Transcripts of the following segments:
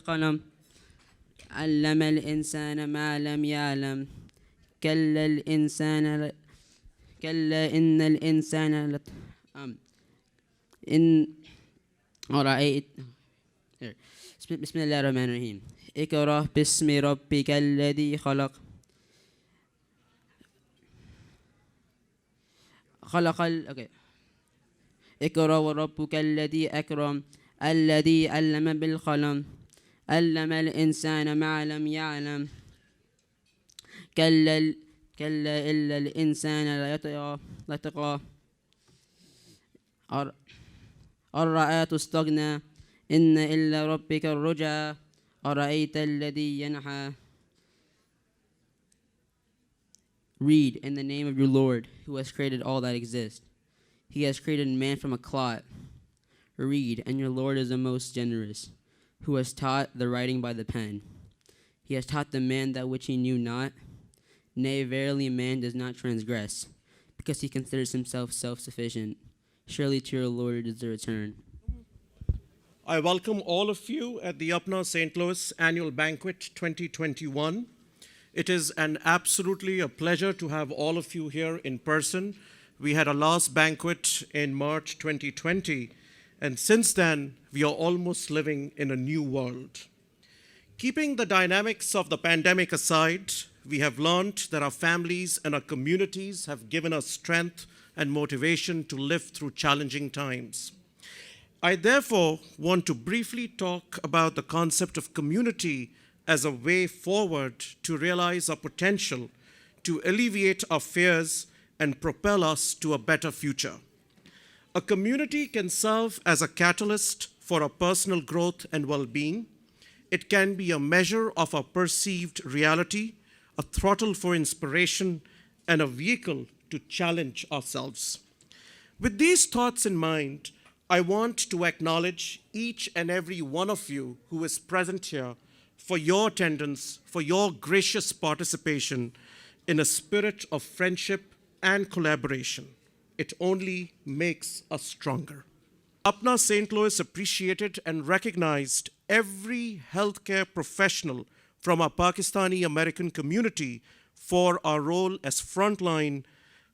بالقلم علم الإنسان ما لم يعلم كلا إن الإنسان إن رأيت بسم الله الرحمن الرحيم اقرأ باسم ربك الذي خلق أوكي. اقرأ وربك الذي أكرم الذي علم بالقلم علم الإنسان ما لم يعلم كلا إلا الإنسان ليطغى الرأيت استغنى إن إلا ربك الرجى أرأيت الذي ينحى. Read in the name of your Lord, who has created all that exists. He has created man from a clot. Read, and your Lord is the most generous, who has taught the writing by the pen. He has taught the man that which he knew not. Nay, verily, man does not transgress, because he considers himself self-sufficient. Surely to your Lord is the return. I welcome all of you at the Upna St. Louis Annual Banquet 2021. It is absolutely a pleasure to have all of you here in person. We had our last banquet in March 2020, and since then, we are almost living in a new world. Keeping the dynamics of the pandemic aside, we have learned that our families and our communities have given us strength and motivation to live through challenging times. I therefore want to briefly talk about the concept of community as a way forward to realize our potential, to alleviate our fears, and propel us to a better future. A community can serve as a catalyst for our personal growth and well-being. It can be a measure of our perceived reality, a throttle for inspiration, and a vehicle to challenge ourselves. With these thoughts in mind, I want to acknowledge each and every one of you who is present here for your attendance, for your gracious participation in a spirit of friendship and collaboration. It only makes us stronger. Upna St. Louis appreciated and recognized every healthcare professional from our Pakistani American community for our role as frontline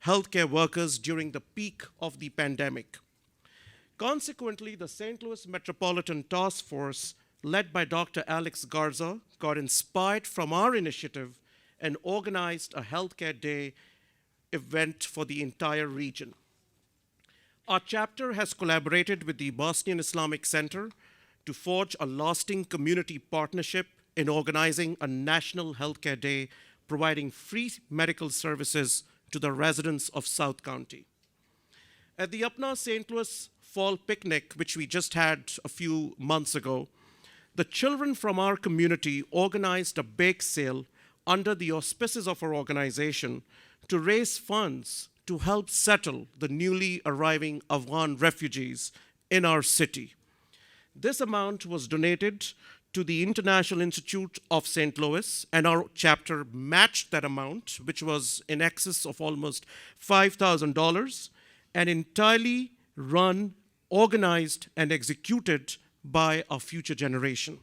healthcare workers during the peak of the pandemic. Consequently, the St. Louis Metropolitan Task Force, led by Dr. Alex Garza, got inspired from our initiative and organized a Healthcare Day event for the entire region. Our chapter has collaborated with the Bosnian Islamic Center to forge a lasting community partnership in organizing a national healthcare day, providing free medical services to the residents of South County. At the Upna St. Louis Fall Picnic, which we just had a few months ago, the children from our community organized a bake sale under the auspices of our organization to raise funds to help settle the newly arriving Afghan refugees in our city. This amount was donated to the International Institute of St. Louis, and our chapter matched that amount, which was in excess of almost $5,000, and entirely run, organized, and executed by our future generation.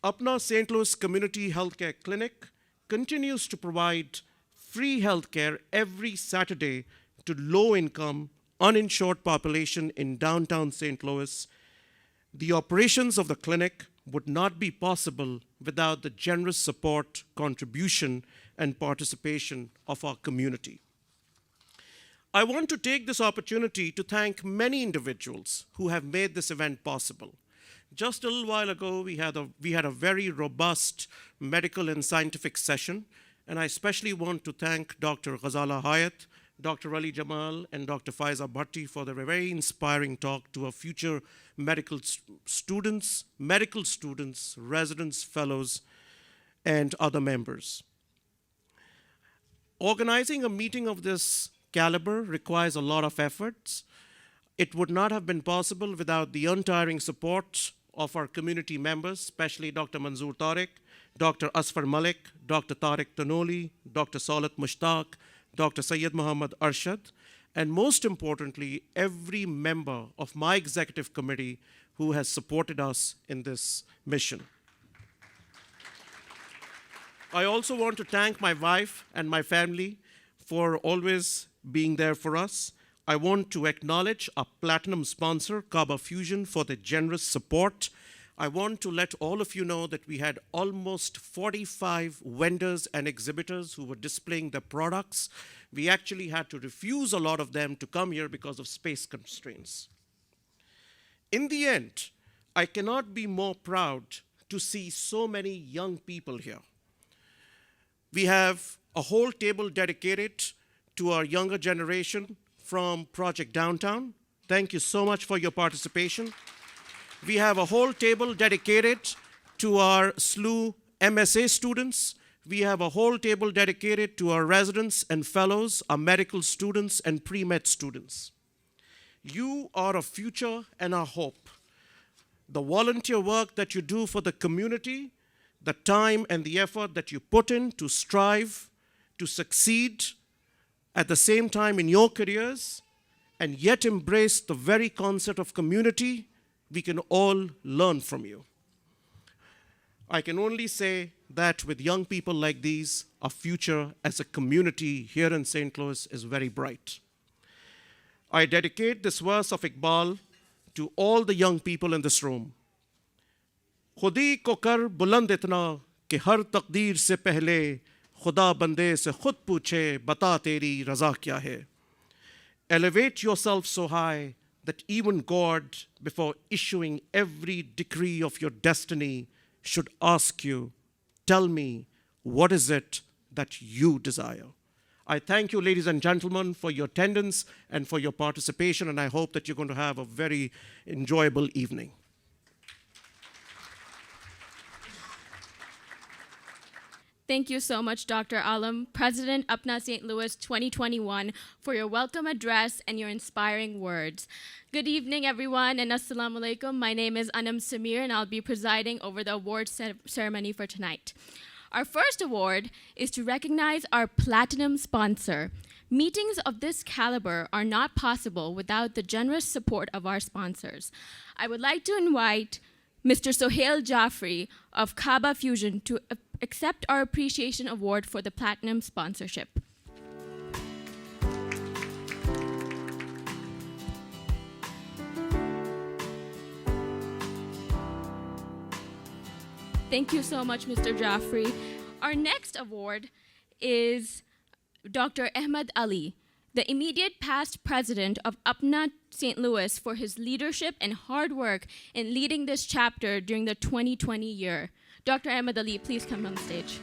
Upna St. Louis Community Healthcare Clinic continues to provide free healthcare every Saturday to low-income, uninsured population in downtown St. Louis. The operations of the clinic would not be possible without the generous support, contribution, and participation of our community. I want to take this opportunity to thank many individuals who have made this event possible. Just a little while ago, we had a very robust medical and scientific session, and I especially want to thank Dr. Ghazala Hayat, Dr. Ali Jamal, and Dr. Faiza Bhatti for their very inspiring talk to our future medical students, residents, fellows, and other members. Organizing a meeting of this caliber requires a lot of efforts. It would not have been possible without the untiring support of our community members, especially Dr. Manzoor Tariq, Dr. Asfar Malik, Dr. Tariq Tanoli, Dr. Salat Mushtaq, Dr. Sayyid Muhammad Arshad, and most importantly, every member of my executive committee who has supported us in this mission. I also want to thank my wife and my family for always being there for us. I want to acknowledge our platinum sponsor, Kaba Fusion, for their generous support. I want to let all of you know that we had almost 45 vendors and exhibitors who were displaying their products. We actually had to refuse a lot of them to come here because of space constraints. In the end, I cannot be more proud to see so many young people here. We have a whole table dedicated to our younger generation from Project Downtown. Thank you so much for your participation. We have a whole table dedicated to our StLouis MSA students. We have a whole table dedicated to our residents and fellows, our medical students and pre-med students. You are our future and our hope. The volunteer work that you do for the community, the time and the effort that you put in to strive, to succeed at the same time in your careers, and yet embrace the very concept of community, we can all learn from you. I can only say that with young people like these, our future as a community here in St. Louis is very bright. I dedicate this verse of Iqbal to all the young people in this room. खुदी को कर बुलंद इतना कि हर तकदीर से पहले खुदा बंदे से खुद पूछे बता तेरी रज़ा क्या है. Elevate yourself so high that even God, before issuing every decree of your destiny, should ask you, tell me, what is it that you desire? I thank you, ladies and gentlemen, for your attendance and for your participation, and I hope that you're going to have a very enjoyable evening. Thank you so much, Dr. Alam, President Upna St. Louis 2021, for your welcome address and your inspiring words. Good evening, everyone, and assalamu alaikum. My name is Anam Samir, and I'll be presiding over the award ceremony for tonight. Our first award is to recognize our platinum sponsor. Meetings of this caliber are not possible without the generous support of our sponsors. I would like to invite Mr. Sohail Jaffrey of Kaba Fusion to accept our appreciation award for the platinum sponsorship. Thank you so much, Mr. Jaffrey. Our next award is Dr. Ahmed Ali, the immediate past president of Upna St. Louis, for his leadership and hard work in leading this chapter during the 2020 year. Dr. Ahmed Ali, please come on stage.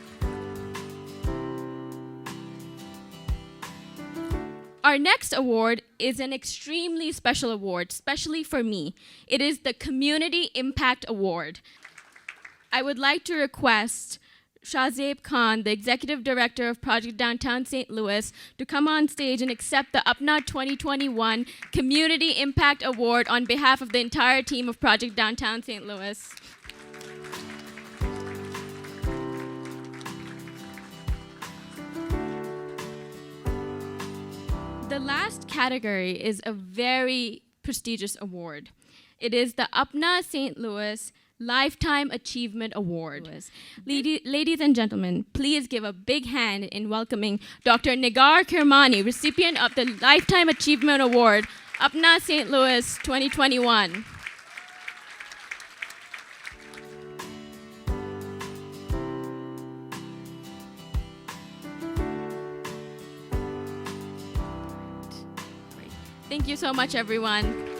Our next award is an extremely special award, especially for me. It is the Community Impact Award. I would like to request Shahzeb Khan, the Executive Director of Project Downtown St. Louis, to come on stage and accept the Upna 2021 Community Impact Award on behalf of the entire team of Project Downtown St. Louis. The last category is a very prestigious award. It is the Upna St. Louis Lifetime Achievement Award. Ladies and gentlemen, please give a big hand in welcoming Dr. Nigar Kirmani, recipient of the Lifetime Achievement Award, Upna St. Louis 2021. Thank you so much, everyone.